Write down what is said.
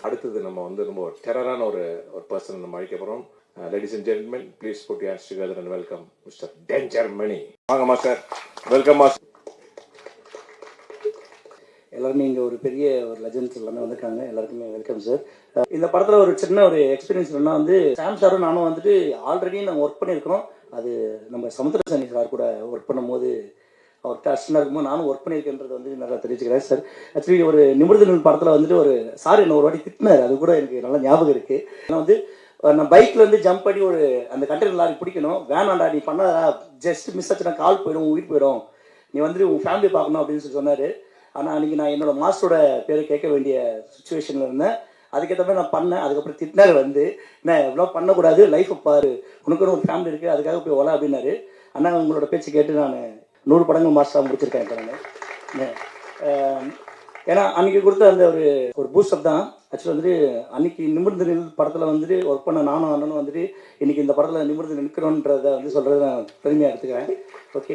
அடுத்தது நம்ம வந்து ரொம்ப டெரரான ஒரு பர்சன் நம்ம அழைக்க போறோம். Ladies and gentlemen, please put your hands together and welcome mister danger Mani. வாங்க மாஸ்டர், வெல்கம் மாஸ்டர். எல்லாருமே இங்கே ஒரு பெரிய ஒரு லெஜண்ட்ஸ் எல்லாமே வந்திருக்காங்க. எல்லாருக்குமே வெல்கம் சார். இந்த படத்தில் ஒரு சின்ன ஒரு எக்ஸ்பீரியன்ஸ் என்னன்னா வந்து சாம் சாரும் நானும் வந்துட்டு ஆல்ரெடி நாங்கள் ஒர்க் பண்ணியிருக்கிறோம். அது நம்ம சமுத்திரசனி சார் கூட ஒர்க் பண்ணும்போது அவர்கிட்ட அசிஸ்டண்டாக இருக்கும்போது நானும் ஒர்க் பண்ணியிருக்கேன்றது வந்து நல்லா தெரிஞ்சுக்கிறேன் சார். ஆக்சுவலி ஒரு நிமிர்தல் படத்தில் வந்துட்டு ஒரு சார் என்ன ஒரு வாட்டி திட்டினார், அது கூட எனக்கு நல்லா ஞாபகம் இருக்குது. ஏன்னா வந்து நான் பைக்கில் வந்து ஜம்ப் பண்ணி ஒரு அந்த கண்டெய்னர் லாரி பிடிக்கணும், வேணாண்டா நீ பண்ணாதா, ஜஸ்ட் மிஸ் ஆச்சுன்னா கால் போயிடும், உயிர் போயிடும், நீ வந்துட்டு உன் ஃபேமிலி பார்க்கணும் அப்படின்னு சொல்லி சொன்னார். ஆனால் அன்றைக்கி நான் என்னோட மாஸ்டரோட பேரை கேட்க வேண்டிய சுச்சுவேஷனில் இருந்தேன். அதுக்கேற்ற மாதிரி நான் பண்ணேன். அதுக்கப்புறம் திட்டினார் வந்து, என்ன எவ்வளோ பண்ணக்கூடாது, லைஃப்பை பாரு, உனக்குன்னு ஒரு ஃபேமிலி இருக்குது, அதுக்காக போய் ஒலா அப்படின்னாரு. ஆனால் உங்களோட பேச்சு கேட்டு நான் 100 படங்கள் மாஸ்டராக முடிச்சிருக்கேன் இப்போ நான். ஏன்னா அன்றைக்கி கொடுத்த அந்த ஒரு பூஸ்டப் தான் ஆக்சுவலாக வந்துட்டு அன்றைக்கி நிமிர்ந்து நில் படத்தில் வந்துட்டு ஒர்க் பண்ண நானும் அண்ணனும் வந்துட்டு இன்றைக்கி இந்த படத்தில் நிமிர்ந்து நிற்கிறோன்றதை வந்து சொல்கிறது நான் பெருமையாக எடுத்துக்கிறேன். ஓகே.